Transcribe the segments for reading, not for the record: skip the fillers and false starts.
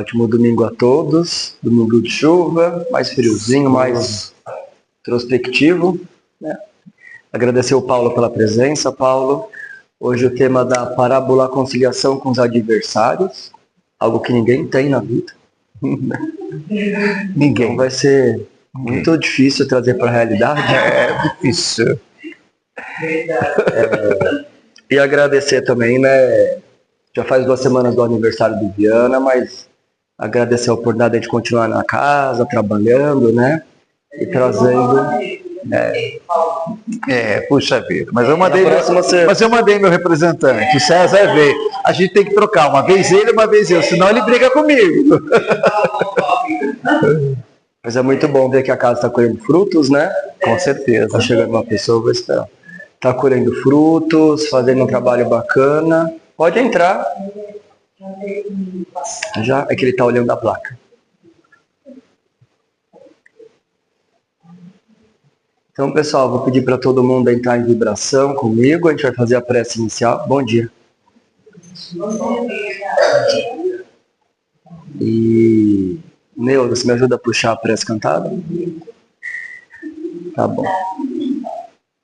Ótimo domingo a todos, domingo de chuva, mais friozinho, mais introspectivo, né? Agradecer o Paulo pela presença. Paulo, hoje o tema da parábola conciliação com os adversários, algo que ninguém tem na vida. Ninguém. Então vai ser muito difícil trazer para a realidade. É difícil. E agradecer também, né? Já faz 2 semanas do aniversário do Viana, mas agradecer a oportunidade de continuar na casa, trabalhando, né? E trazendo... Puxa vida. Mas eu mandei meu representante, o César veio. A gente tem que trocar, uma vez ele, uma vez eu, senão ele briga comigo. Mas é muito bom ver que a casa está colhendo frutos, né? Com certeza. Está chegando uma pessoa, vou esperar. Está colhendo frutos, fazendo um trabalho bacana. Pode entrar. Já é que ele está olhando a placa. Então, pessoal, vou pedir para todo mundo entrar em vibração comigo. A gente vai fazer a prece inicial. Bom dia. E... Neuza, você me ajuda a puxar a prece cantada? Tá bom.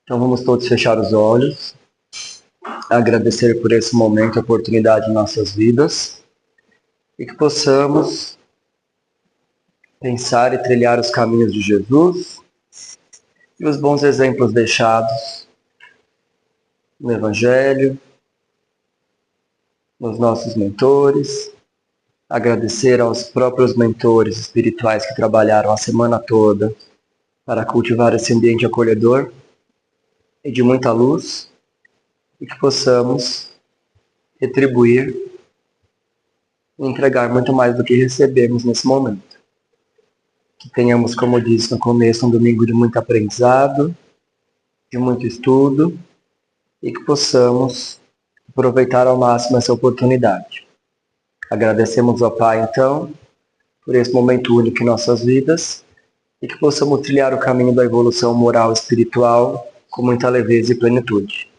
Então vamos todos fechar os olhos. Agradecer por esse momento, a oportunidade em nossas vidas. E que possamos pensar e trilhar os caminhos de Jesus e os bons exemplos deixados no Evangelho, nos nossos mentores. Agradecer aos próprios mentores espirituais que trabalharam a semana toda para cultivar esse ambiente acolhedor e de muita luz, e que possamos retribuir e entregar muito mais do que recebemos nesse momento. Que tenhamos, como eu disse no começo, um domingo de muito aprendizado, de muito estudo, e que possamos aproveitar ao máximo essa oportunidade. Agradecemos ao Pai, então, por esse momento único em nossas vidas, e que possamos trilhar o caminho da evolução moral e espiritual com muita leveza e plenitude.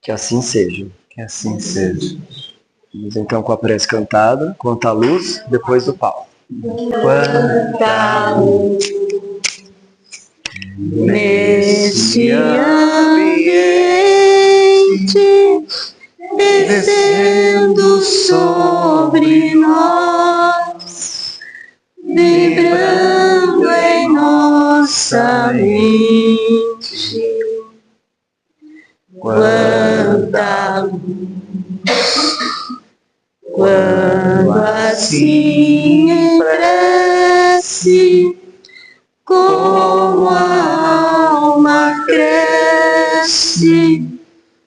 Que assim seja. Que assim seja. Vamos então com a prece cantada, quanta luz, depois do Paulo. Quanta luz nesse ambiente, descendo sobre nós, vibrando em nossa mente. Quanta luz, quando assim em prece, como a alma cresce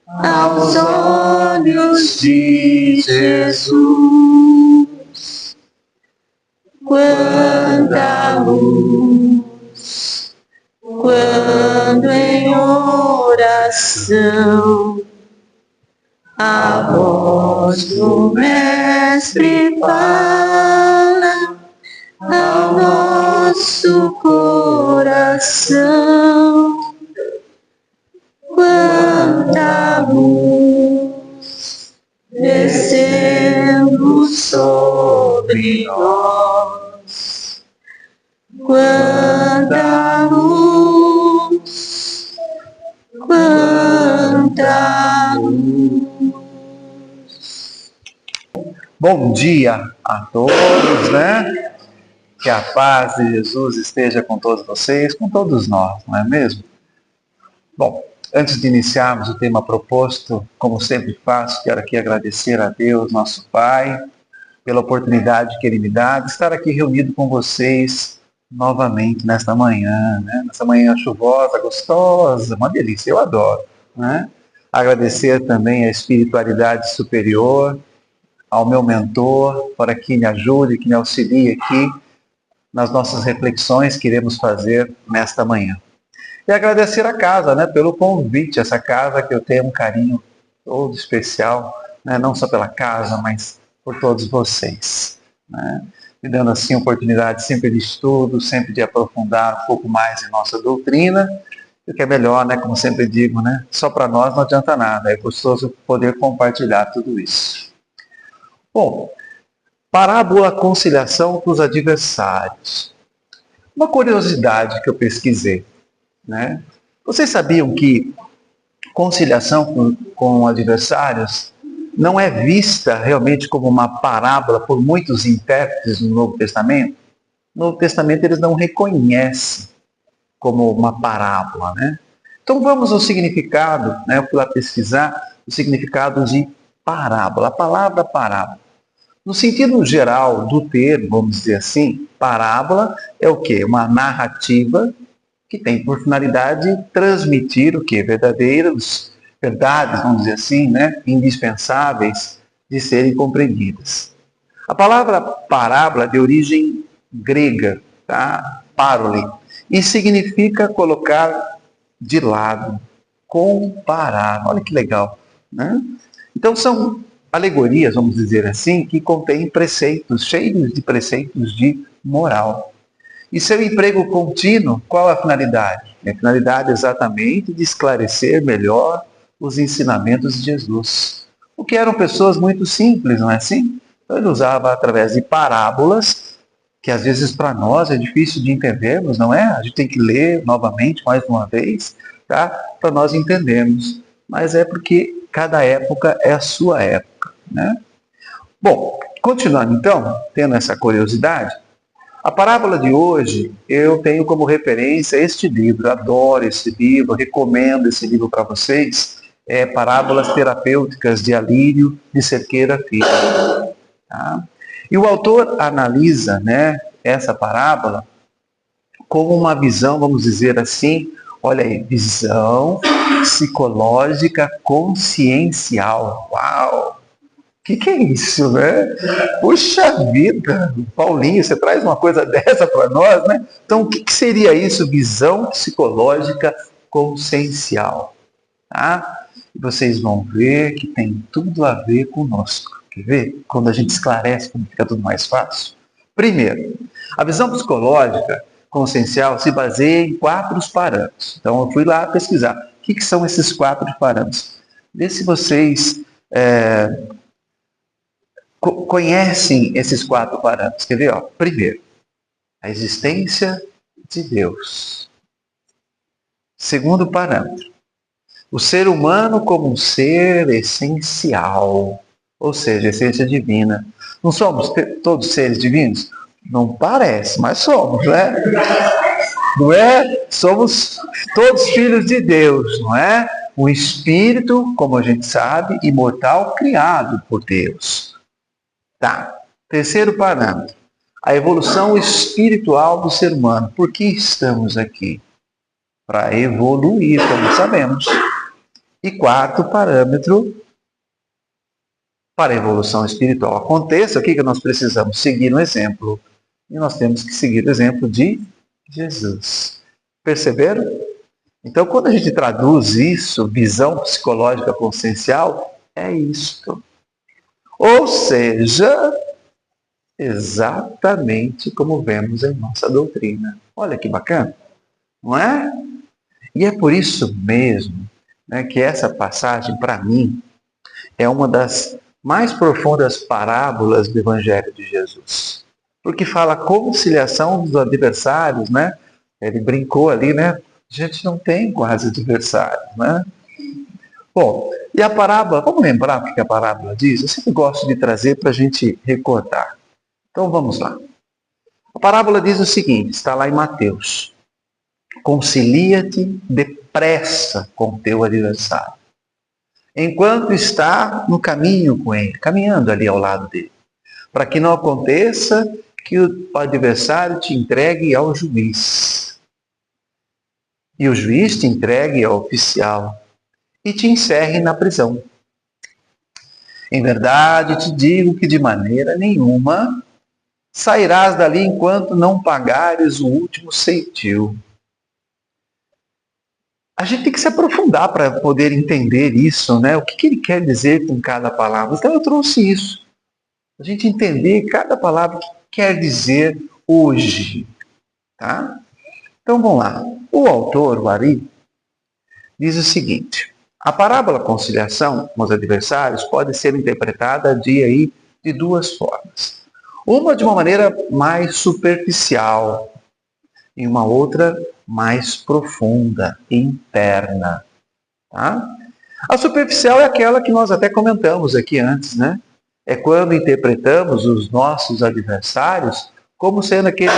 aos olhos de Jesus. Quanta luz, quando em oração a voz do Mestre fala ao nosso coração. Quanta luz descendo sobre nós, quanta luz, quanta luz. Bom dia a todos, né? Que a paz de Jesus esteja com todos vocês, com todos nós, não é mesmo? Bom, antes de iniciarmos o tema proposto, como sempre faço, quero aqui agradecer a Deus, nosso Pai, pela oportunidade que Ele me dá de estar aqui reunido com vocês novamente nesta manhã, né? Nessa manhã chuvosa, gostosa, uma delícia, eu adoro, né? Agradecer também a espiritualidade superior, ao meu mentor, para que me ajude, que me auxilie aqui nas nossas reflexões que iremos fazer nesta manhã. E agradecer a casa, né, pelo convite, essa casa que eu tenho um carinho todo especial, né, não só pela casa, mas por todos vocês, né, me dando assim oportunidade sempre de estudo, sempre de aprofundar um pouco mais em nossa doutrina, o que é melhor, né, como sempre digo, né, só para nós não adianta nada, é gostoso poder compartilhar tudo isso. Bom, Parábola conciliação para os adversários. Uma curiosidade que eu pesquisei, né? Vocês sabiam que conciliação com adversários não é vista realmente como uma parábola por muitos intérpretes no Novo Testamento? No Novo Testamento eles não reconhecem como uma parábola, né? Então vamos ao significado, né? Eu fui lá pesquisar o significado de parábola. A palavra parábola. No sentido geral do termo, vamos dizer assim, parábola é o quê? Uma narrativa que tem por finalidade transmitir o quê? Verdades, vamos dizer assim, né? Indispensáveis de serem compreendidas. A palavra parábola é de origem grega, tá? Parole, e significa colocar de lado, comparar. Olha que legal, né? Então são alegorias, vamos dizer assim, que contêm preceitos, cheios de preceitos de moral. E seu emprego contínuo, qual a finalidade? A finalidade exatamente de esclarecer melhor os ensinamentos de Jesus. Porque eram pessoas muito simples, não é assim? Então ele usava através de parábolas, que às vezes para nós é difícil de entendermos, não é? A gente tem que ler novamente, mais uma vez, tá? Para nós entendermos. Mas é porque cada época é a sua época, né? Bom, continuando então, tendo essa curiosidade, a parábola de hoje eu tenho como referência este livro, adoro esse livro, recomendo esse livro para vocês, é Parábolas Terapêuticas de Alírio de Cerqueira Filho. Tá? E o autor analisa, né, essa parábola como uma visão, vamos dizer assim, olha aí, visão psicológica consciencial. Uau! O que é isso, né? Puxa vida, Paulinho, você traz uma coisa dessa para nós, né? Então, o que seria isso? Visão psicológica consciencial. Tá? E vocês vão ver que tem tudo a ver conosco. Quer ver? Quando a gente esclarece, como fica tudo mais fácil. Primeiro, a visão psicológica consciencial se baseia em 4 parâmetros. Então, eu fui lá pesquisar. O que são esses 4 parâmetros? Vê se vocês conhecem esses 4 parâmetros. Quer ver? Ó? Primeiro, a existência de Deus. Segundo parâmetro, o ser humano como um ser essencial, ou seja, essência divina. Não somos todos seres divinos? Não parece, mas somos, né? Não é? Somos todos filhos de Deus, não é? Um espírito, como a gente sabe, imortal, criado por Deus. Tá. Terceiro parâmetro, a evolução espiritual do ser humano. Por que estamos aqui? Para evoluir, como sabemos. E quarto parâmetro, para a evolução espiritual aconteça, o que nós precisamos? Seguir um exemplo. E nós temos que seguir o exemplo de Jesus. Perceberam? Então, quando a gente traduz isso, visão psicológica consciencial, é isto. Ou seja, exatamente como vemos em nossa doutrina. Olha que bacana, não é? E é por isso mesmo, né, que essa passagem, para mim, é uma das mais profundas parábolas do Evangelho de Jesus. Porque fala a conciliação dos adversários, né? Ele brincou ali, né? A gente não tem quase adversários, né? Bom, e a parábola, vamos lembrar o que a parábola diz? Eu sempre gosto de trazer para a gente recordar. Então vamos lá. A parábola diz o seguinte, está lá em Mateus. Concilia-te depressa com teu adversário, enquanto está no caminho com ele, caminhando ali ao lado dele, para que não aconteça que o adversário te entregue ao juiz, e o juiz te entregue ao oficial, e te encerre na prisão. Em verdade te digo que de maneira nenhuma sairás dali enquanto não pagares o último ceitil. A gente tem que se aprofundar para poder entender isso, né? O que ele quer dizer com cada palavra. Então eu trouxe isso. A gente entender cada palavra que quer dizer hoje. Tá? Então vamos lá. O autor, o Ari, diz o seguinte. A parábola conciliação com os adversários pode ser interpretada de 2 formas. Uma de uma maneira mais superficial e uma outra mais profunda, interna. Tá? A superficial é aquela que nós até comentamos aqui antes, né? É quando interpretamos os nossos adversários como sendo aqueles,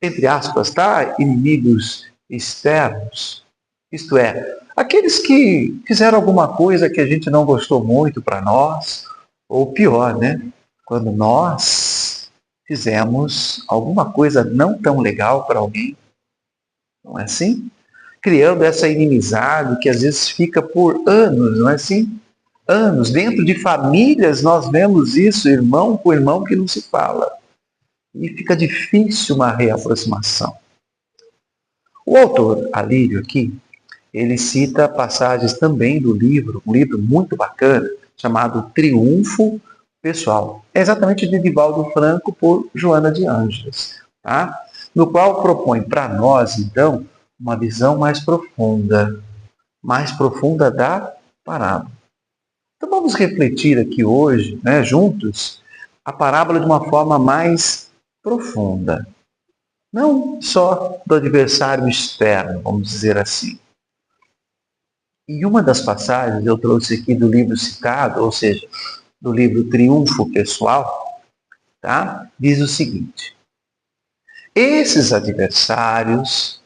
entre aspas, tá? Inimigos externos. Isto é, aqueles que fizeram alguma coisa que a gente não gostou muito para nós, ou pior, né? Quando nós fizemos alguma coisa não tão legal para alguém. Não é assim? Criando essa inimizade que às vezes fica por anos, não é assim? Anos. Dentro de famílias nós vemos isso, irmão com irmão que não se fala. E fica difícil uma reaproximação. O autor Alírio aqui, ele cita passagens também do livro, um livro muito bacana, chamado Triunfo Pessoal. É exatamente de Divaldo Franco por Joana de Ângeles, tá? No qual propõe para nós, então, uma visão mais profunda da parábola. Então vamos refletir aqui hoje, né, juntos, a parábola de uma forma mais profunda. Não só do adversário externo, vamos dizer assim. E uma das passagens eu trouxe aqui do livro citado, ou seja, do livro Triunfo Pessoal, tá? Diz o seguinte: esses adversários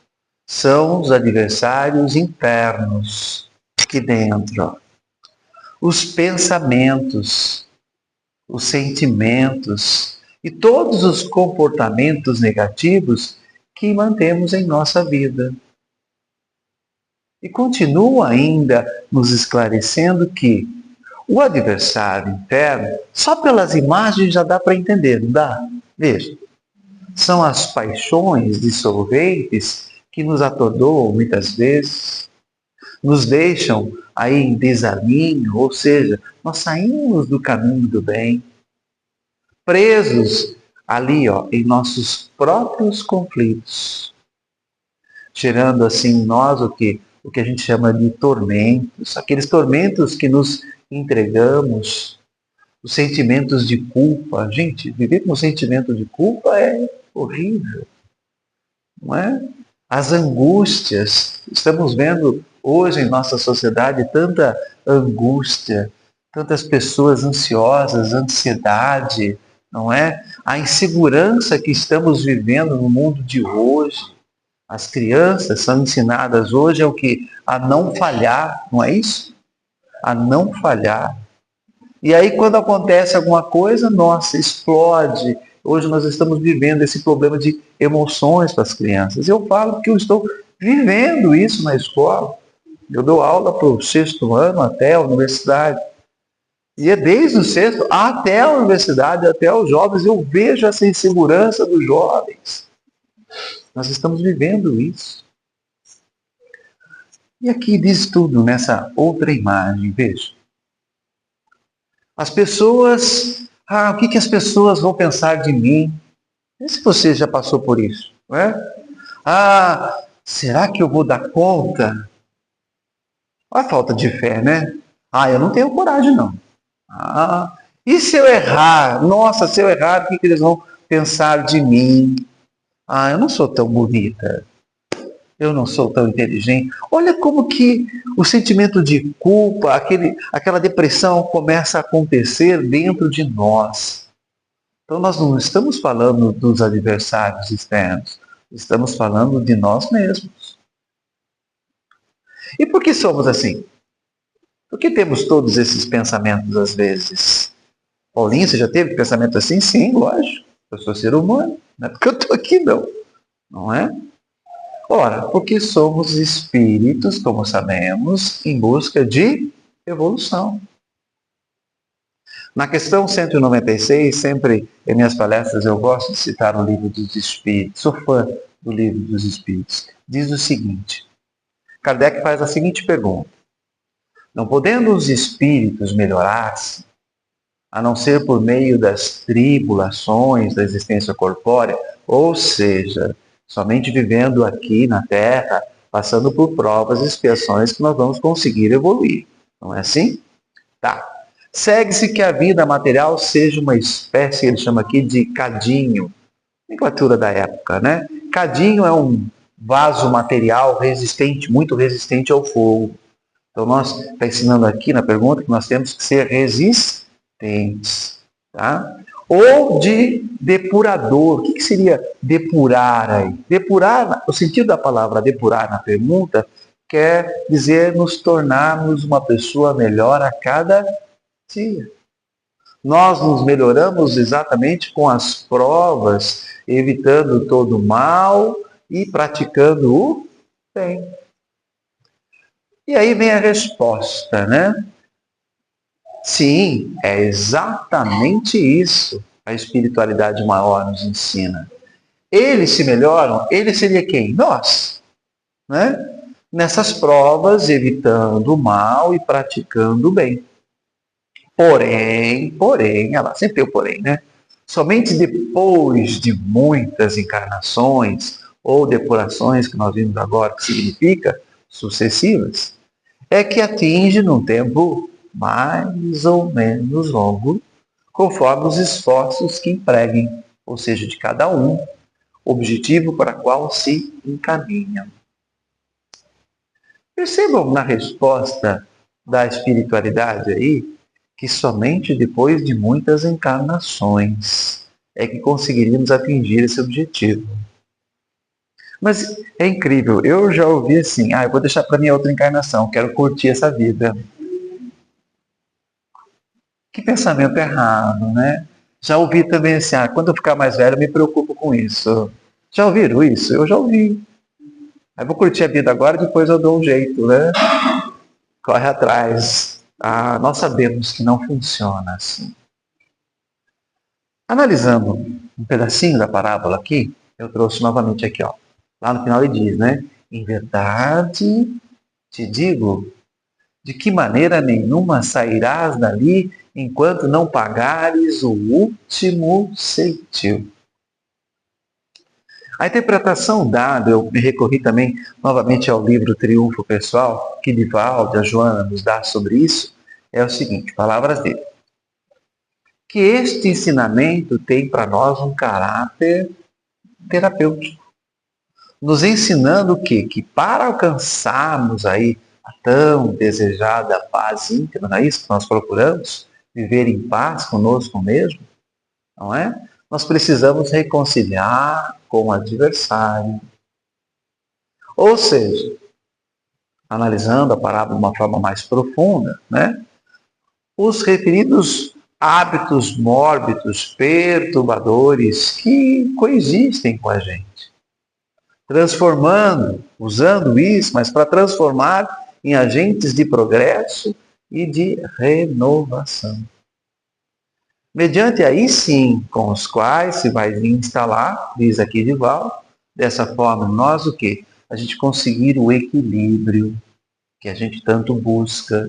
são os adversários internos, aqui dentro. Ó. Os pensamentos, os sentimentos e todos os comportamentos negativos que mantemos em nossa vida. E continua ainda nos esclarecendo que o adversário interno, só pelas imagens já dá para entender, não dá? Veja, são as paixões dissolventes que nos atordoam muitas vezes, nos deixam aí em desalinho, ou seja, nós saímos do caminho do bem, presos ali ó, em nossos próprios conflitos, gerando assim em nós o que a gente chama de tormentos, aqueles tormentos que nos entregamos, os sentimentos de culpa. Gente, viver com sentimento de culpa é horrível, não é? As angústias, estamos vendo hoje em nossa sociedade tanta angústia, tantas pessoas ansiosas, ansiedade, não é? A insegurança que estamos vivendo no mundo de hoje. As crianças são ensinadas hoje o que? A não falhar, não é isso? A não falhar. E aí quando acontece alguma coisa, nossa, explode. Hoje nós estamos vivendo esse problema de emoções para as crianças. Eu falo que eu estou vivendo isso na escola. Eu dou aula para o 6º ano até a universidade. E é desde o 6º até a universidade, até os jovens, eu vejo essa insegurança dos jovens. Nós estamos vivendo isso. E aqui diz tudo nessa outra imagem, veja. As pessoas, o que as pessoas vão pensar de mim? E se você já passou por isso, não é? Será que eu vou dar conta? Olha a falta de fé, né? Eu não tenho coragem, não. E se eu errar? Nossa, se eu errar, o que eles vão pensar de mim? Eu não sou tão bonita. Eu não sou tão inteligente. Olha como que o sentimento de culpa, aquela depressão começa a acontecer dentro de nós. Então nós não estamos falando dos adversários externos. Estamos falando de nós mesmos. E por que somos assim? Por que temos todos esses pensamentos às vezes? Paulinho, você já teve pensamento assim? Sim, lógico. Eu sou ser humano. Não é porque eu estou aqui, não. Não é? Ora, porque somos espíritos, como sabemos, em busca de evolução. Na questão 196, sempre em minhas palestras eu gosto de citar o Livro dos Espíritos. Sou fã do Livro dos Espíritos. Diz o seguinte. Kardec faz a seguinte pergunta. Não podendo os espíritos melhorar-se, a não ser por meio das tribulações da existência corpórea, ou seja, somente vivendo aqui na Terra, passando por provas e expiações que nós vamos conseguir evoluir. Não é assim? Tá. Segue-se que a vida material seja uma espécie, ele chama aqui de cadinho, nomenclatura da época, né? Cadinho é um vaso material resistente, muito resistente ao fogo. Então nós está ensinando aqui na pergunta que nós temos que ser resistentes, tá? Ou de depurador. O que seria depurar aí? Depurar, o sentido da palavra depurar na pergunta quer dizer nos tornarmos uma pessoa melhor a cada dia. Nós nos melhoramos exatamente com as provas, evitando todo o mal e praticando o bem. E aí vem a resposta, né? Sim, é exatamente isso a espiritualidade maior nos ensina. Eles se melhoram, ele seria quem? Nós, né? Nessas provas, evitando o mal e praticando o bem. Porém, ela sempre tem o porém, né? Somente depois de muitas encarnações ou depurações que nós vimos agora, que significa sucessivas, é que atinge num tempo mais ou menos longo, conforme os esforços que empreguem, ou seja, de cada um, objetivo para o qual se encaminham. Percebam na resposta da espiritualidade aí, que somente depois de muitas encarnações é que conseguiríamos atingir esse objetivo. Mas é incrível, eu já ouvi assim, eu vou deixar para minha outra encarnação, quero curtir essa vida. Que pensamento errado, né? Já ouvi também assim, quando eu ficar mais velho eu me preocupo com isso. Já ouviram isso? Eu já ouvi. Aí vou curtir a vida agora, depois eu dou um jeito, né? Corre atrás. Nós sabemos que não funciona assim. Analisando um pedacinho da parábola aqui, eu trouxe novamente aqui, ó. Lá no final ele diz, né? Em verdade te digo, de que maneira nenhuma sairás dali enquanto não pagares o último ceitil. A interpretação dada, eu me recorri também novamente ao livro Triunfo Pessoal, que Divaldo, a Joana nos dá sobre isso, é o seguinte, palavras dele. Que este ensinamento tem para nós um caráter terapêutico, nos ensinando o quê? Que para alcançarmos aí a tão desejada paz íntima, não é isso que nós procuramos? Viver em paz conosco mesmo, não é? Nós precisamos reconciliar com o adversário. Ou seja, analisando a parábola de uma forma mais profunda, né? Os referidos hábitos mórbidos, perturbadores que coexistem com a gente. Transformando, usando isso, mas para transformar em agentes de progresso e de renovação. Mediante aí sim, com os quais se vai instalar, diz aqui Divaldo, dessa forma nós o quê? A gente conseguir o equilíbrio que a gente tanto busca,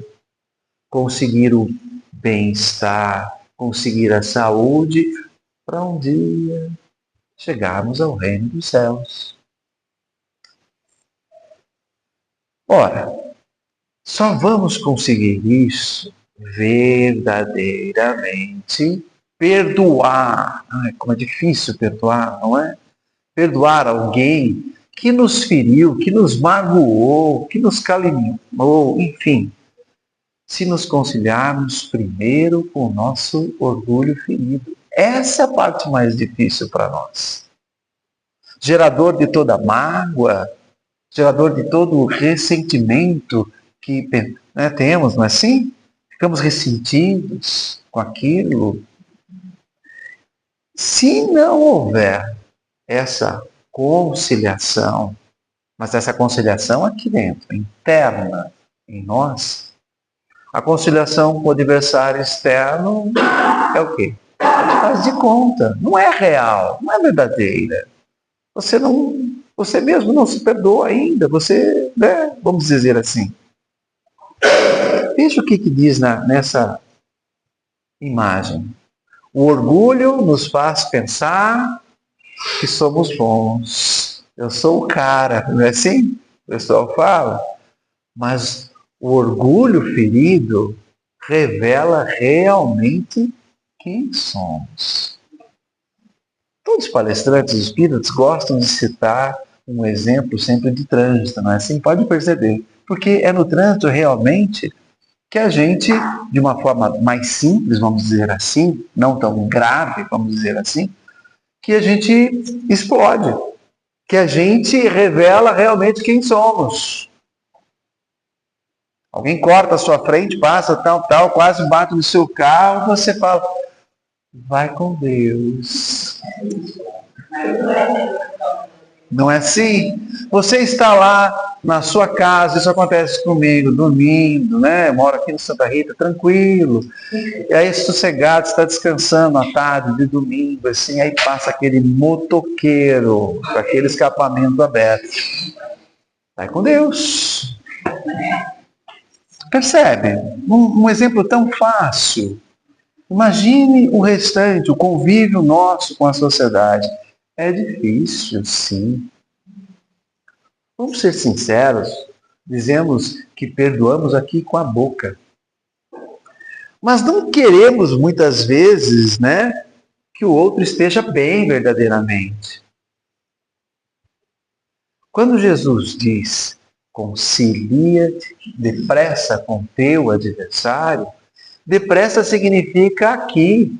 conseguir o bem-estar, conseguir a saúde, para um dia chegarmos ao reino dos céus. Ora, só vamos conseguir isso verdadeiramente perdoar. Como é difícil perdoar, não é? Perdoar alguém que nos feriu, que nos magoou, que nos caluniou, enfim. Se nos conciliarmos primeiro com o nosso orgulho ferido. Essa é a parte mais difícil para nós. Gerador de toda mágoa, gerador de todo ressentimento que temos, não é assim? Ficamos ressentidos com aquilo. Se não houver essa conciliação, mas essa conciliação aqui dentro, interna em nós, a conciliação com o adversário externo é o quê? Faz de conta, não é real, não é verdadeira. Você mesmo não se perdoa ainda, você, vamos dizer assim. Veja o que diz nessa imagem. O orgulho nos faz pensar que somos bons. Eu sou o cara, não é assim? O pessoal fala. Mas o orgulho ferido revela realmente quem somos. Todos os palestrantes espíritas gostam de citar um exemplo sempre de trânsito, não é assim? Pode perceber. Porque é no trânsito realmente que a gente, de uma forma mais simples, vamos dizer assim, não tão grave, vamos dizer assim, que a gente explode, que a gente revela realmente quem somos. Alguém corta a sua frente, passa tal, quase bate no seu carro, você fala, vai com Deus. Não é assim? Você está lá na sua casa, isso acontece comigo, dormindo, né? Eu moro aqui no Santa Rita, tranquilo. E aí, sossegado, está descansando à tarde de domingo, assim, aí passa aquele motoqueiro, com aquele escapamento aberto. Vai com Deus. Percebe? Um exemplo tão fácil. Imagine o restante, o convívio nosso com a sociedade. É difícil, sim. Vamos ser sinceros, dizemos que perdoamos aqui com a boca. Mas não queremos muitas vezes, né, que o outro esteja bem verdadeiramente. Quando Jesus diz, concilia-te depressa com teu adversário, depressa significa aqui,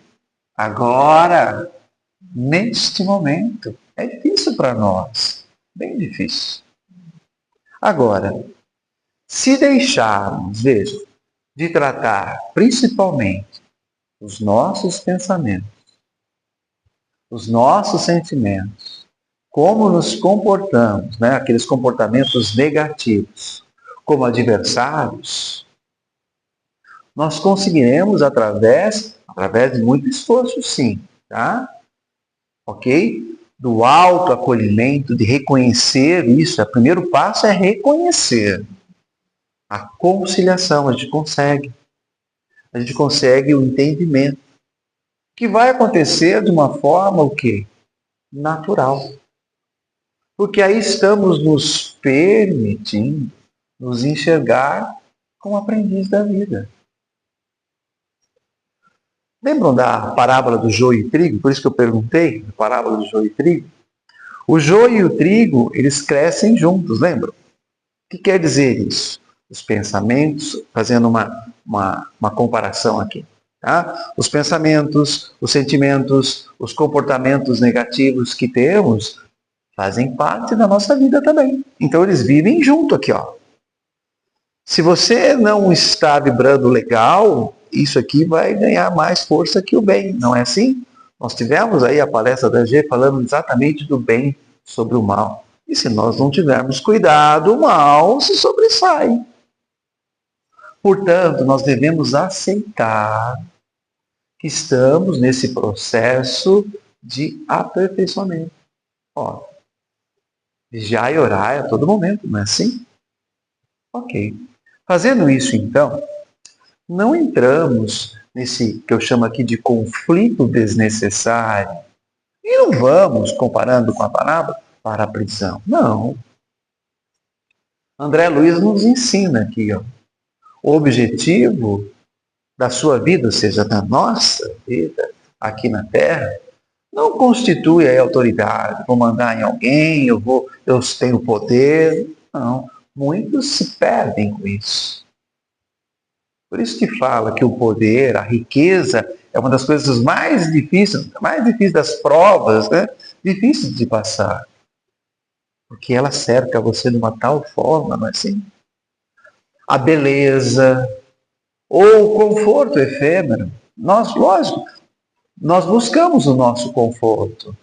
agora, neste momento. É difícil para nós, bem difícil. Agora, se deixarmos, veja, de tratar principalmente os nossos pensamentos, os nossos sentimentos, como nos comportamos, né, aqueles comportamentos negativos, como adversários, nós conseguiremos através de muito esforço, sim, tá? Ok? Do autoacolhimento, de reconhecer isso. O primeiro passo é reconhecer. A conciliação, a gente consegue. A gente consegue o entendimento. Que vai acontecer de uma forma o quê? Natural. Porque aí estamos nos permitindo nos enxergar como aprendiz da vida. Lembram da parábola do joio e trigo? Por isso que eu perguntei, a parábola do joio e trigo. O joio e o trigo, eles crescem juntos, lembram? O que quer dizer isso? Os pensamentos, fazendo uma comparação aqui. Tá? Os pensamentos, os sentimentos, os comportamentos negativos que temos fazem parte da nossa vida também. Então eles vivem junto aqui, ó. Se você não está vibrando legal, isso aqui vai ganhar mais força que o bem, não é assim? Nós tivemos aí a palestra da G falando exatamente do bem sobre o mal. E se nós não tivermos cuidado, o mal se sobressai. Portanto, nós devemos aceitar que estamos nesse processo de aperfeiçoamento. Ó, vigiar e orar a todo momento, não é assim? Ok. Fazendo isso, então, não entramos nesse que eu chamo aqui de conflito desnecessário. E não vamos, comparando com a parábola, para a prisão. Não. André Luiz nos ensina aqui, ó, o objetivo da sua vida, ou seja, da nossa vida aqui na Terra, não constitui a autoridade, vou mandar em alguém, eu tenho poder. Não. Muitos se perdem com isso. Por isso que fala que o poder, a riqueza, é uma das coisas mais difíceis das provas, né? Difíceis de passar. Porque ela cerca você de uma tal forma, não é assim? A beleza, ou o conforto efêmero. Nós, lógico, nós buscamos o nosso conforto.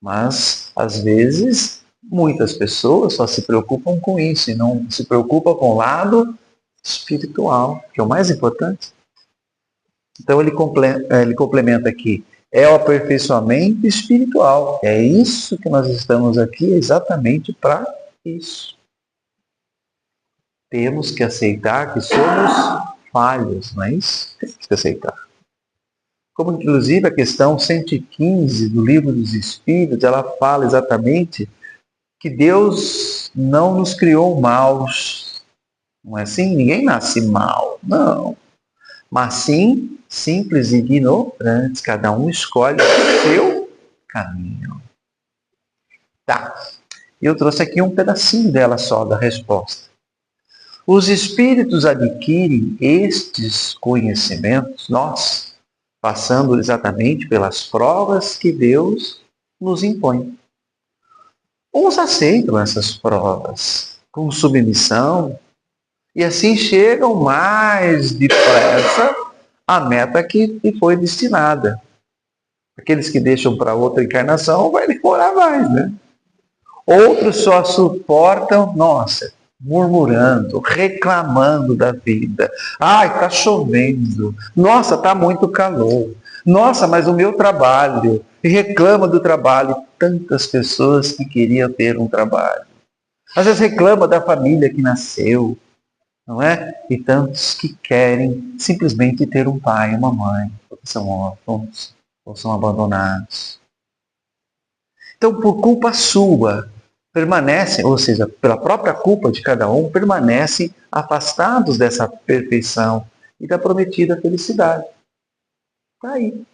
Mas, às vezes, muitas pessoas só se preocupam com isso e não se preocupam com o lado espiritual, que é o mais importante. Então ele complementa aqui, é o aperfeiçoamento espiritual. É isso que nós estamos aqui exatamente para isso. Temos que aceitar que somos falhos, não é isso? Temos que aceitar. Como inclusive a questão 115 do Livro dos Espíritos, ela fala exatamente que Deus não nos criou maus. Não é assim? Ninguém nasce mal. Não. mas sim simples e ignorantes. Cada um escolhe o seu caminho. Tá. Eu trouxe aqui um pedacinho dela só, da resposta. Os espíritos adquirem estes conhecimentos, nós, passando exatamente pelas provas que Deus nos impõe. Uns aceitam essas provas com submissão e assim chegam mais depressa à meta que lhe foi destinada. Aqueles que deixam para outra encarnação vai demorar mais, né? Outros só suportam, nossa, murmurando, reclamando da vida. Ai, está chovendo. Nossa, está muito calor. Nossa, mas o meu trabalho. E reclama do trabalho. Tantas pessoas que queriam ter um trabalho. Às vezes reclama da família que nasceu, não é? E tantos que querem simplesmente ter um pai e uma mãe, porque são órfãos ou são abandonados. Então, por culpa sua, permanecem, ou seja, pela própria culpa de cada um, permanecem afastados dessa perfeição e da prometida felicidade. Está aí.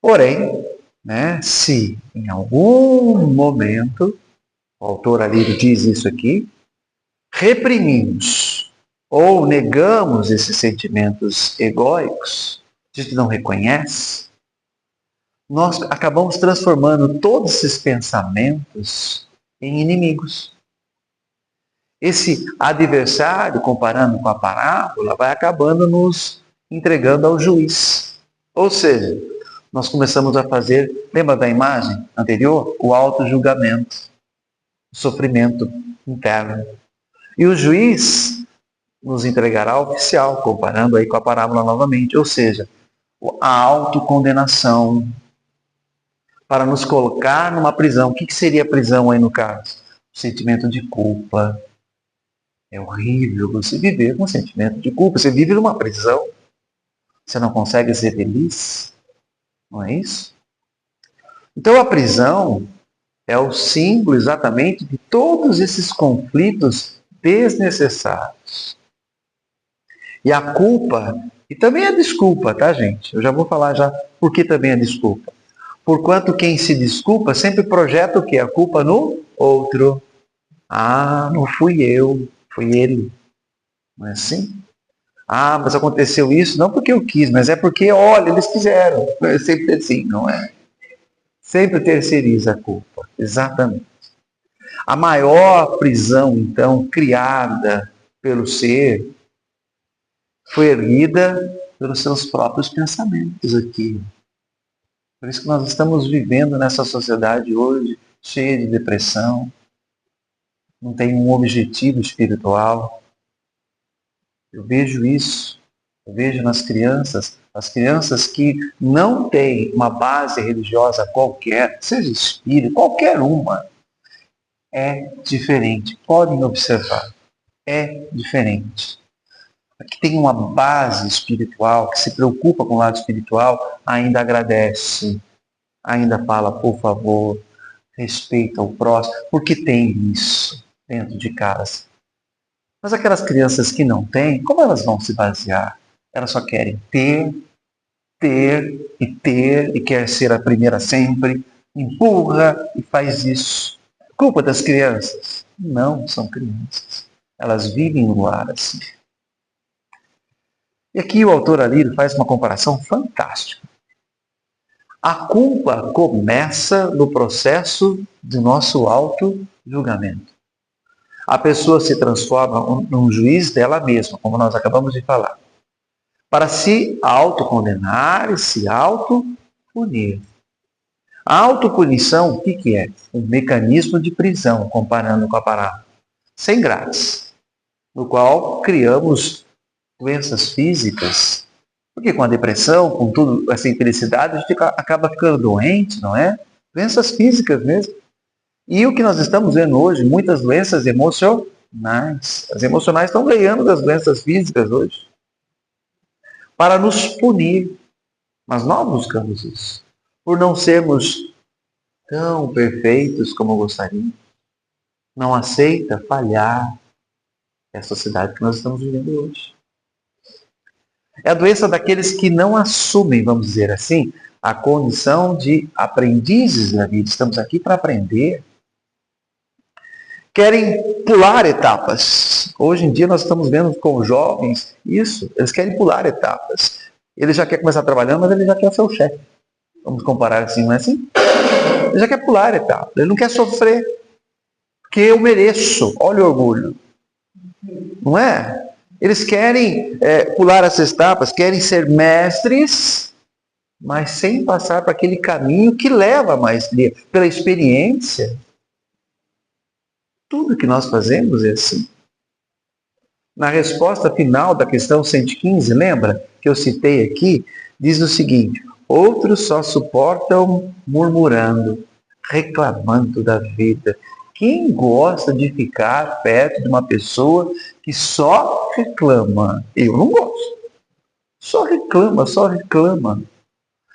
Porém, né, se em algum momento, o autor ali diz isso aqui, reprimimos ou negamos esses sentimentos egóicos, a gente não reconhece, nós acabamos transformando todos esses pensamentos em inimigos. Esse adversário, comparando com a parábola, vai acabando nos entregando ao juiz. Ou seja, nós começamos a fazer, lembra da imagem anterior? O auto-julgamento, o sofrimento interno. E o juiz nos entregará ao oficial, comparando aí com a parábola novamente. Ou seja, a autocondenação, para nos colocar numa prisão. O que seria a prisão aí no caso? O sentimento de culpa. É horrível você viver com um sentimento de culpa. Você vive numa prisão. Você não consegue ser feliz. Não é isso? Então a prisão é o símbolo exatamente de todos esses conflitos desnecessários. E a culpa, e também a desculpa, tá, gente? Eu já vou falar já por que também a desculpa. Porquanto quem se desculpa sempre projeta o quê? A culpa no outro. Ah, não fui eu, foi ele. Não é assim? Ah, mas aconteceu isso não porque eu quis, mas é porque, olha, eles quiseram. É sempre assim, não é? Sempre terceiriza a culpa. Exatamente. A maior prisão, então, criada pelo ser, foi erguida pelos seus próprios pensamentos aqui. Por isso que nós estamos vivendo nessa sociedade hoje, cheia de depressão, não tem um objetivo espiritual. Eu vejo isso, eu vejo nas crianças, as crianças que não têm uma base religiosa qualquer, seja espírita, qualquer uma, é diferente. Podem observar, é diferente. A que tem uma base espiritual, que se preocupa com o lado espiritual, ainda agradece, ainda fala, por favor, respeita o próximo, porque tem isso dentro de casa. Mas aquelas crianças que não têm, como elas vão se basear? Elas só querem ter, e quer ser a primeira sempre, empurra e faz isso. Culpa das crianças? Não, são crianças. Elas vivem no lar assim. E aqui o autor Alírio faz uma comparação fantástica. A culpa começa no processo do nosso auto-julgamento. A pessoa se transforma num juiz dela mesma, como nós acabamos de falar, para se autocondenar e se autopunir. A autopunição, o que é? Um mecanismo de prisão, comparando com a parábola. Sem grátis, no qual criamos doenças físicas. Porque com a depressão, com tudo essa infelicidade, a gente acaba ficando doente, não é? Doenças físicas mesmo. E o que nós estamos vendo hoje, muitas doenças emocionais. As emocionais estão ganhando das doenças físicas hoje. Para nos punir. Mas nós buscamos isso. Por não sermos tão perfeitos como gostaríamos. Não aceita falhar. É a sociedade que nós estamos vivendo hoje. É a doença daqueles que não assumem, vamos dizer assim, a condição de aprendizes da vida. Estamos aqui para aprender. Querem pular etapas. Hoje em dia nós estamos vendo com jovens isso. Eles querem pular etapas. Ele já quer começar trabalhando, mas ele já quer ser o chefe. Vamos comparar assim, não é assim? Ele já quer pular etapas. Ele não quer sofrer. Porque eu mereço. Olha o orgulho. Não é? Eles querem pular essas etapas, querem ser mestres, mas sem passar para aquele caminho que leva a maestria, pela experiência. Tudo que nós fazemos é assim. Na resposta final da questão 115, lembra que eu citei aqui, diz o seguinte: outros só suportam murmurando, reclamando da vida. Quem gosta de ficar perto de uma pessoa que só reclama? Eu não gosto. Só reclama, só reclama.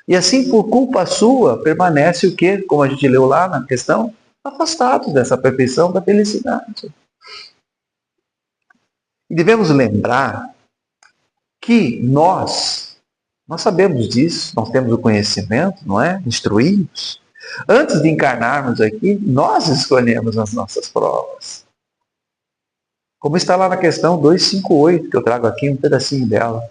E assim, por culpa sua, permanece o quê? Como a gente leu lá na questão, afastado dessa perfeição da felicidade. E devemos lembrar que nós sabemos disso, nós temos o conhecimento, não é? Instruímos. Antes de encarnarmos aqui, nós escolhemos as nossas provas. Como está lá na questão 258, que eu trago aqui um pedacinho dela,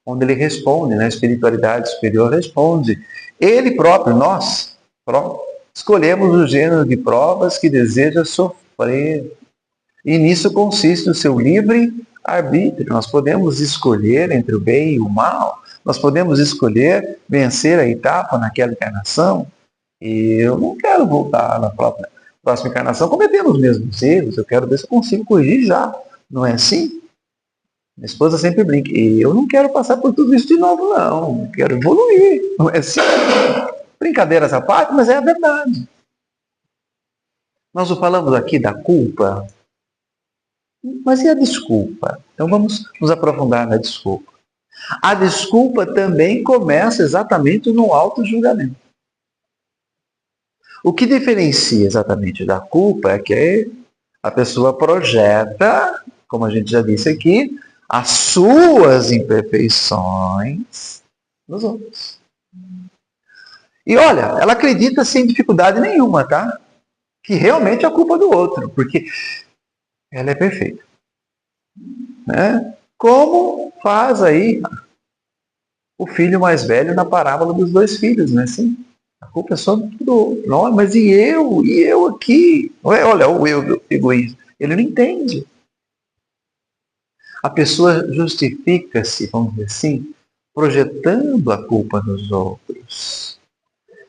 onde ele responde, na espiritualidade superior responde. Ele próprio, nós, escolhemos o gênero de provas que deseja sofrer. E nisso consiste o seu livre arbítrio. Nós podemos escolher entre o bem e o mal. Nós podemos escolher vencer a etapa naquela encarnação. E eu não quero voltar na próxima encarnação cometendo os mesmos erros. Eu quero ver se eu consigo corrigir já. Não é assim? Minha esposa sempre brinca. E eu não quero passar por tudo isso de novo, não. Eu quero evoluir. Não é assim? Brincadeiras à parte, mas é a verdade. Nós falamos aqui da culpa. Mas e a desculpa? Então vamos nos aprofundar na desculpa. A desculpa também começa exatamente no auto-julgamento. O que diferencia exatamente da culpa é que a pessoa projeta, como a gente já disse aqui, as suas imperfeições nos outros. E olha, ela acredita sem dificuldade nenhuma, tá? Que realmente é a culpa do outro, porque ela é perfeita. Né? Como faz aí o filho mais velho na parábola dos dois filhos, não é assim? A culpa é só do outro. Não, mas e eu? E eu aqui? Olha, o eu do egoísmo. Ele não entende. A pessoa justifica-se, vamos dizer assim, projetando a culpa nos outros.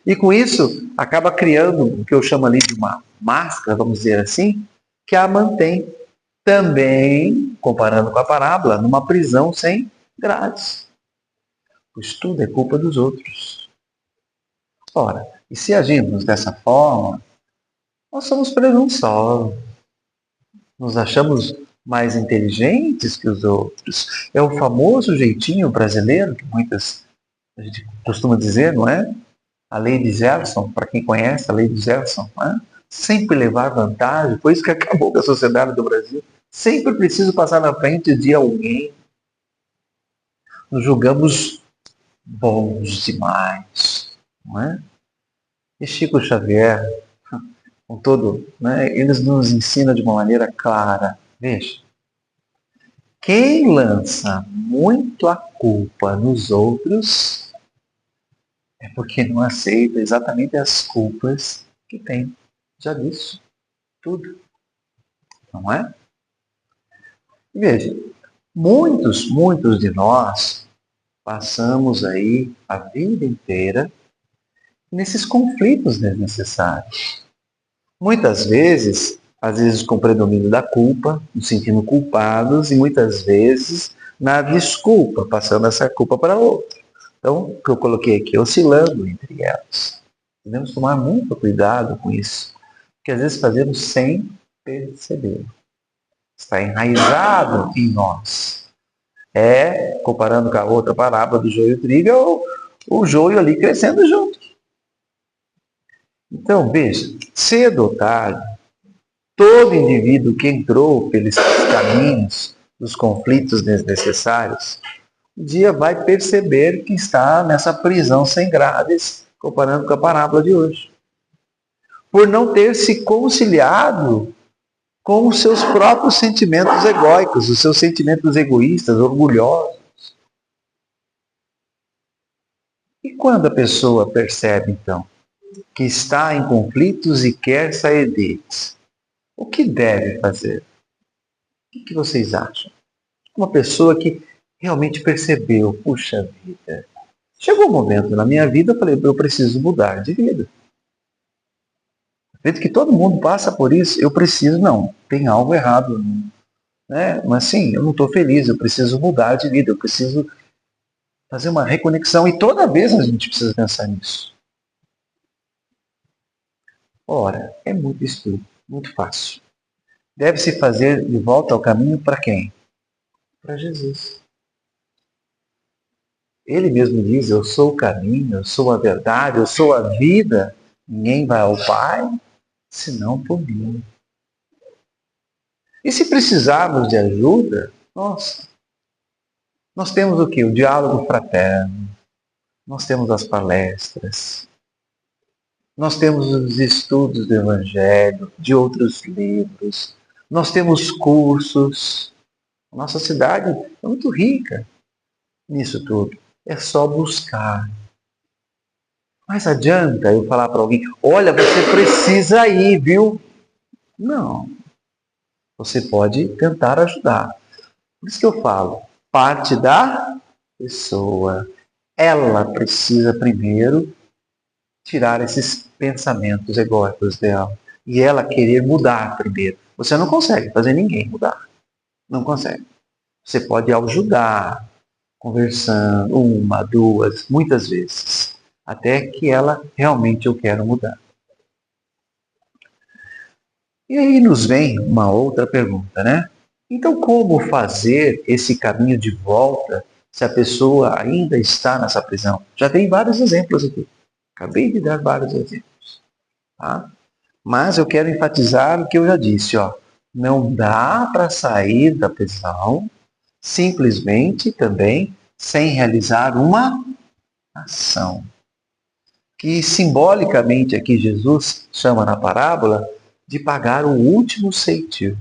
E com isso, acaba criando o que eu chamo ali de uma máscara, vamos dizer assim, que a mantém também, comparando com a parábola, numa prisão sem grades. Pois tudo é culpa dos outros. Ora, e se agirmos dessa forma, nós somos presunçosos. Nos achamos mais inteligentes que os outros. É o famoso jeitinho brasileiro, que a gente costuma dizer, não é? A lei de Gerson, para quem conhece a lei de Gerson, não é? Sempre levar vantagem, foi isso que acabou com a sociedade do Brasil. Sempre preciso passar na frente de alguém. Nos julgamos bons demais, não é? E Chico Xavier, com todo, né, eles nos ensinam de uma maneira clara. Veja, quem lança muito a culpa nos outros é porque não aceita exatamente as culpas que tem. Já disse tudo. Não é? Veja, muitos de nós passamos aí a vida inteira nesses conflitos desnecessários. Muitas vezes, às vezes com predomínio da culpa, nos sentindo culpados, e muitas vezes na desculpa, passando essa culpa para outro. Então, o que eu coloquei aqui, oscilando entre elas. Devemos tomar muito cuidado com isso, porque às vezes fazemos sem perceber. Está enraizado em nós. Comparando com a outra parábola do joio e trigo, o joio ali crescendo junto. Então, veja, cedo ou tarde, todo indivíduo que entrou pelos caminhos dos conflitos desnecessários, um dia vai perceber que está nessa prisão sem grades, comparando com a parábola de hoje. Por não ter se conciliado com os seus próprios sentimentos egóicos, os seus sentimentos egoístas, orgulhosos. E quando a pessoa percebe, então, que está em conflitos e quer sair deles, o que deve fazer? O que vocês acham? Uma pessoa que realmente percebeu, puxa vida, chegou um momento na minha vida, eu falei, eu preciso mudar de vida. Acredito que todo mundo passa por isso, eu preciso, não, tem algo errado, né? Mas sim, eu não estou feliz, eu preciso mudar de vida, eu preciso fazer uma reconexão, e toda vez a gente precisa pensar nisso. Ora, é muito simples, muito fácil. Deve-se fazer de volta ao caminho para quem? Para Jesus. Ele mesmo diz, eu sou o caminho, eu sou a verdade, eu sou a vida. Ninguém vai ao Pai, senão por mim. E se precisarmos de ajuda, nossa, nós temos o quê? O diálogo fraterno, nós temos as palestras, nós temos os estudos do Evangelho, de outros livros, nós temos cursos. A nossa cidade é muito rica nisso tudo. É só buscar. Mas adianta eu falar para alguém, olha, você precisa ir, viu? Não. Você pode tentar ajudar. Por isso que eu falo, parte da pessoa. Ela precisa primeiro tirar esses pensamentos egóicos dela. E ela querer mudar primeiro. Você não consegue fazer ninguém mudar. Não consegue. Você pode ajudar, conversando, uma, duas, muitas vezes. Até que ela realmente eu quero mudar. E aí nos vem uma outra pergunta, né? Então como fazer esse caminho de volta se a pessoa ainda está nessa prisão? Já tem vários exemplos aqui. Acabei de dar vários exemplos. Tá? Mas eu quero enfatizar o que eu já disse. Ó. Não dá para sair da prisão simplesmente também sem realizar uma ação. Que simbolicamente aqui Jesus chama na parábola de pagar o último ceitil.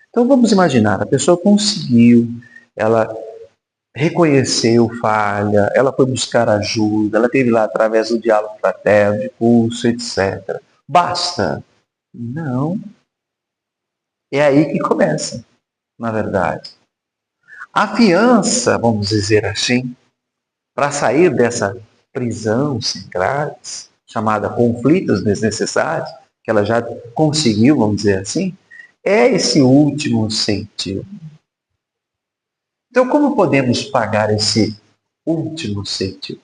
Então vamos imaginar, a pessoa conseguiu, ela reconheceu falha, ela foi buscar ajuda, ela teve lá através do diálogo fraterno, de curso, etc. Basta? Não. É aí que começa, na verdade. A fiança, vamos dizer assim, para sair dessa prisão sem grades, chamada conflitos desnecessários, que ela já conseguiu, vamos dizer assim, é esse último ceitil. Então, como podemos pagar esse último ceitil?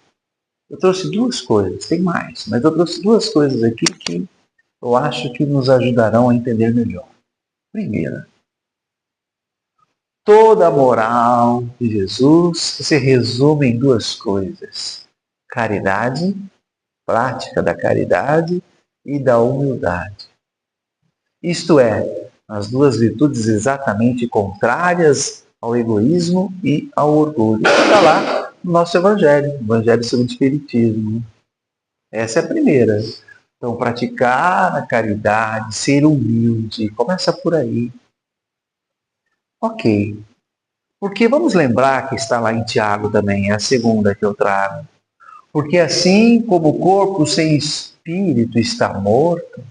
Eu trouxe duas coisas, tem mais, mas eu trouxe duas coisas aqui que eu acho que nos ajudarão a entender melhor. Primeira, toda a moral de Jesus se resume em duas coisas: caridade, prática da caridade e da humildade. Isto é, as duas virtudes exatamente contrárias ao egoísmo e ao orgulho. Isso está lá no nosso Evangelho, Evangelho segundo o Espiritismo. Essa é a primeira. Então, praticar a caridade, ser humilde, começa por aí. Ok. Porque vamos lembrar que está lá em Tiago também, é a segunda que eu trago. Porque assim como o corpo sem espírito está morto,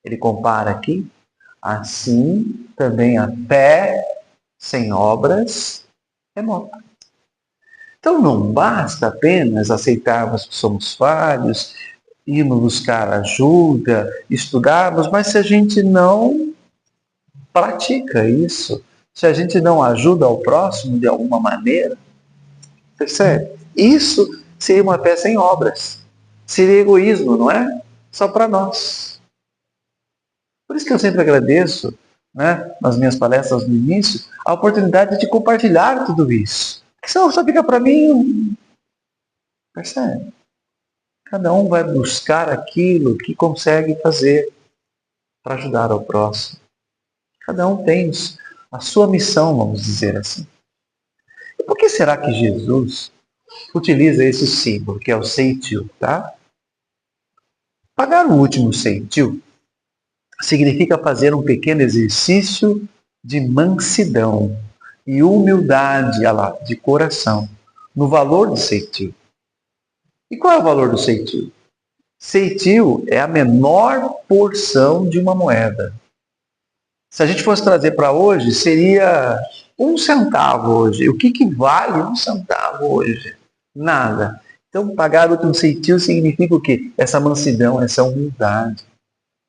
ele compara aqui, assim também a fé sem obras é morta. Então não basta apenas aceitarmos que somos falhos, irmos buscar ajuda, estudarmos, mas se a gente não pratica isso, se a gente não ajuda ao próximo de alguma maneira, percebe? Isso seria uma fé sem obras. Seria egoísmo, não é? Só para nós. Por isso que eu sempre agradeço, né, nas minhas palestras no início, a oportunidade de compartilhar tudo isso. Porque senão só fica para mim. Percebe? Cada um vai buscar aquilo que consegue fazer para ajudar ao próximo. Cada um tem a sua missão, vamos dizer assim. Por que será que Jesus utiliza esse símbolo, que é o ceitil, tá? Pagar o último ceitil significa fazer um pequeno exercício de mansidão e humildade de coração no valor do ceitil. E qual é o valor do ceitil? Ceitil é a menor porção de uma moeda. Se a gente fosse trazer para hoje, seria 1 centavo hoje. O que vale 1 centavo hoje? Nada. Então, pagar o último ceitil significa o quê? Essa mansidão, essa humildade.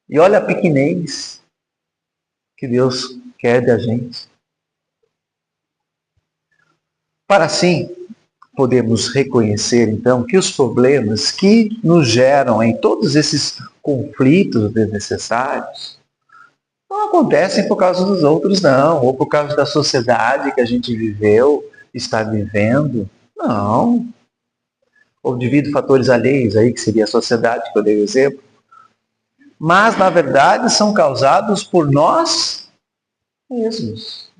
E olha a pequenez que Deus quer da gente. Para assim, podemos reconhecer, então, que os problemas que nos geram em todos esses conflitos desnecessários não acontecem por causa dos outros, não, ou por causa da sociedade que a gente viveu, está vivendo. Não. Ou devido a fatores alheios aí, que seria a sociedade, que eu dei o exemplo. Mas, na verdade, são causados por nós mesmos.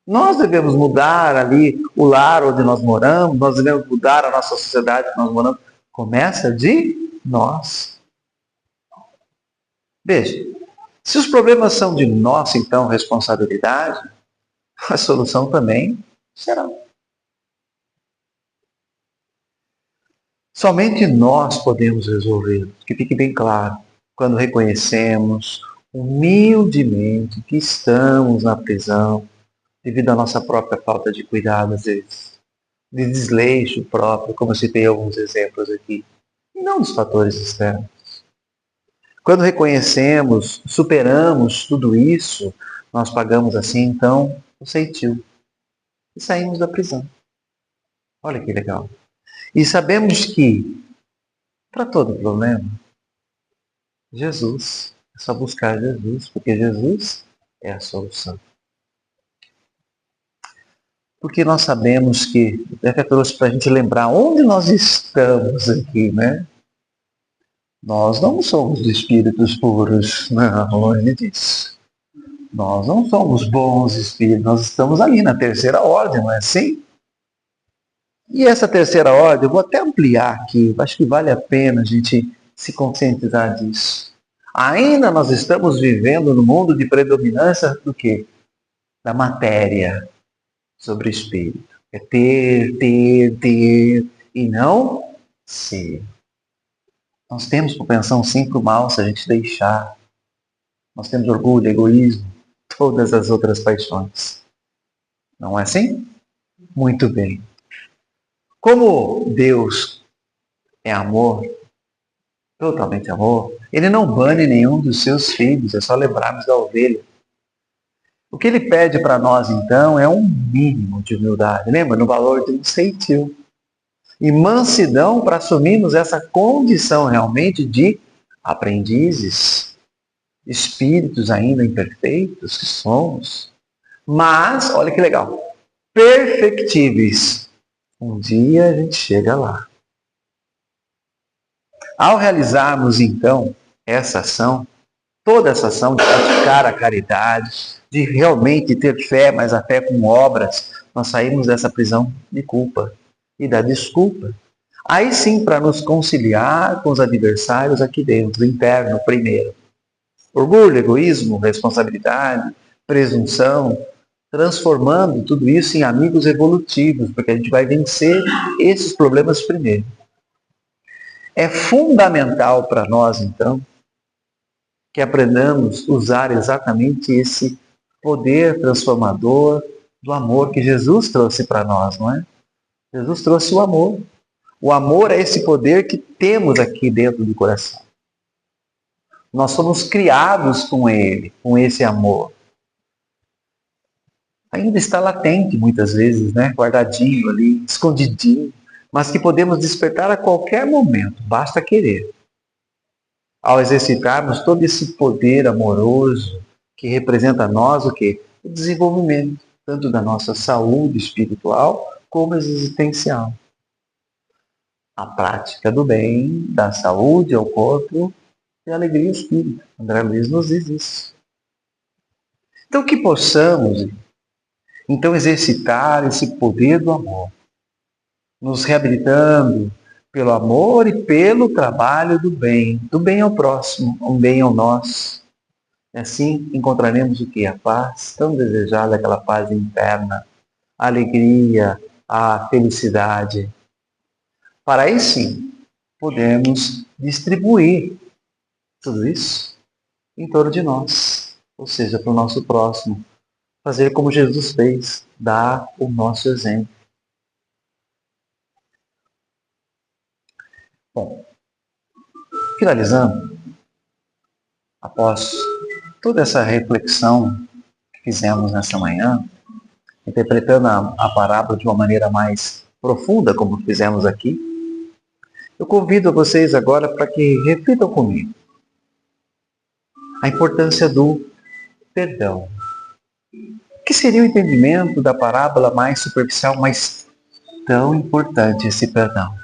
Nós devemos mudar ali o lar onde nós moramos, nós devemos mudar a nossa sociedade que nós moramos. Começa de nós. Veja, se os problemas são de nossa, então, responsabilidade, a solução também será. Somente nós podemos resolvê-los, que fique bem claro, quando reconhecemos humildemente que estamos na prisão devido à nossa própria falta de cuidado, às vezes, de desleixo próprio, como eu citei alguns exemplos aqui, e não dos fatores externos. Quando reconhecemos, superamos tudo isso, nós pagamos assim, então, o ceitil e saímos da prisão. Olha que legal. E sabemos que, para todo problema, Jesus, é só buscar Jesus, porque Jesus é a solução. Porque nós sabemos que, até trouxe para a gente lembrar onde nós estamos aqui, né? Nós não somos espíritos puros, não, longe disso. Nós não somos bons espíritos, nós estamos ali na terceira ordem, não é assim? E essa terceira ordem, eu vou até ampliar aqui, acho que vale a pena a gente se conscientizar disso. Ainda nós estamos vivendo no mundo de predominância do quê? Da matéria sobre o espírito. É ter, e não ser. Nós temos propensão sim para o mal se a gente deixar. Nós temos orgulho, egoísmo, todas as outras paixões. Não é assim? Muito bem. Como Deus é amor, totalmente amor, Ele não bane nenhum dos seus filhos, é só lembrarmos da ovelha. O que Ele pede para nós, então, é um mínimo de humildade. Lembra? No valor de um ceitil. E mansidão para assumirmos essa condição realmente de aprendizes, espíritos ainda imperfeitos que somos. Mas, olha que legal, perfectíveis. Um dia a gente chega lá. Ao realizarmos, então, essa ação, toda essa ação de praticar a caridade, de realmente ter fé, mas a fé com obras, nós saímos dessa prisão de culpa e da desculpa. Aí sim, para nos conciliar com os adversários aqui dentro, interno primeiro. Orgulho, egoísmo, responsabilidade, presunção, transformando tudo isso em amigos evolutivos, porque a gente vai vencer esses problemas primeiro. É fundamental para nós, então, que aprendamos a usar exatamente esse poder transformador do amor que Jesus trouxe para nós, não é? Jesus trouxe o amor. O amor é esse poder que temos aqui dentro do coração. Nós somos criados com ele, com esse amor. Ainda está latente muitas vezes, né? Guardadinho ali, escondidinho, mas que podemos despertar a qualquer momento, basta querer. Ao exercitarmos todo esse poder amoroso que representa a nós o quê? O desenvolvimento, tanto da nossa saúde espiritual como existencial. A prática do bem, da saúde ao corpo e a alegria ao espírito. André Luiz nos diz isso. Então que possamos Então exercitar esse poder do amor, nos reabilitando pelo amor e pelo trabalho do bem ao próximo, um bem ao nós. E assim encontraremos o que? A paz, tão desejada, aquela paz interna, a alegria, a felicidade. Para aí sim, podemos distribuir tudo isso em torno de nós, ou seja, para o nosso próximo. Fazer como Jesus fez, dar o nosso exemplo. Bom, finalizando, após toda essa reflexão que fizemos nessa manhã, interpretando a parábola de uma maneira mais profunda, como fizemos aqui, eu convido vocês agora para que reflitam comigo a importância do perdão. O que seria o entendimento da parábola mais superficial, mas tão importante esse perdão?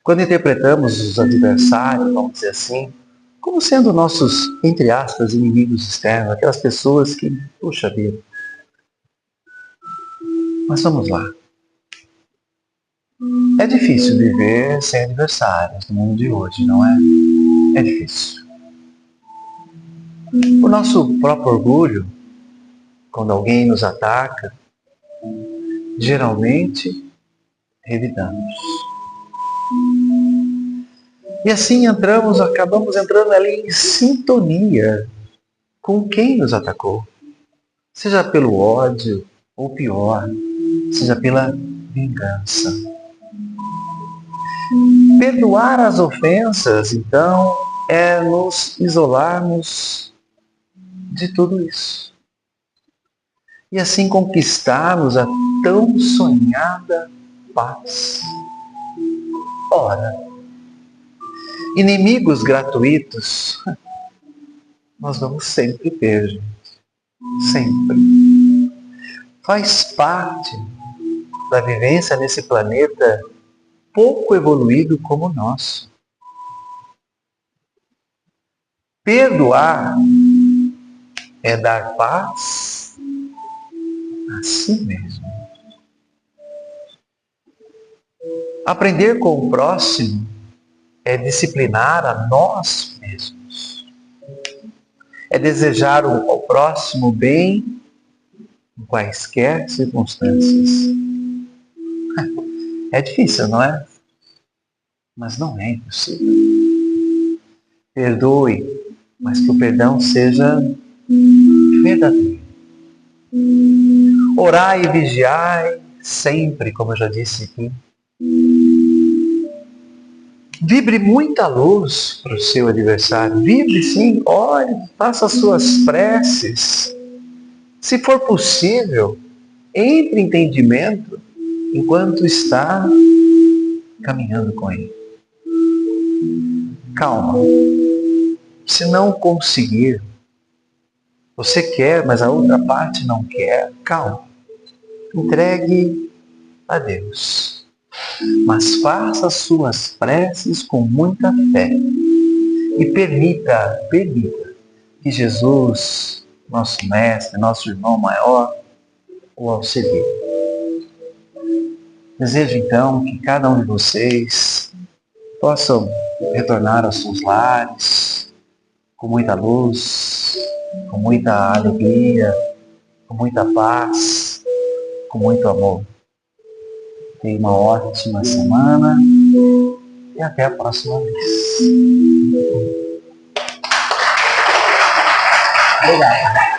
Quando interpretamos os adversários, vamos dizer assim, como sendo nossos, entre aspas, inimigos externos, aquelas pessoas que, puxa vida. Mas vamos lá. É difícil viver sem adversários no mundo de hoje, não é? É difícil. O nosso próprio orgulho, quando alguém nos ataca, geralmente revidamos. E assim acabamos entrando ali em sintonia com quem nos atacou. Seja pelo ódio, ou pior, seja pela vingança. Perdoar as ofensas, então, é nos isolarmos de tudo isso. E assim conquistarmos a tão sonhada paz. Ora, inimigos gratuitos, nós vamos sempre ter, gente. Sempre. Faz parte da vivência nesse planeta pouco evoluído como o nosso. Perdoar é dar paz a si mesmo. Aprender com o próximo é disciplinar a nós mesmos. É desejar ao próximo bem em quaisquer circunstâncias. É difícil, não é? Mas não é impossível. Perdoe, mas que o perdão seja verdadeiro. Orai e vigiai sempre, como eu já disse aqui. Vibre muita luz para o seu adversário. Vibre sim, ore, faça as suas preces. Se for possível, entre em entendimento enquanto está caminhando com ele. Calma. Se não conseguir, você quer, mas a outra parte não quer, calma. Entregue a Deus. Mas faça as suas preces com muita fé. E permita que Jesus, nosso mestre, nosso irmão maior, o auxilie. Desejo então que cada um de vocês possam retornar aos seus lares com muita luz, com muita alegria, com muita paz, com muito amor. Tenha uma ótima semana e até a próxima vez. Obrigado.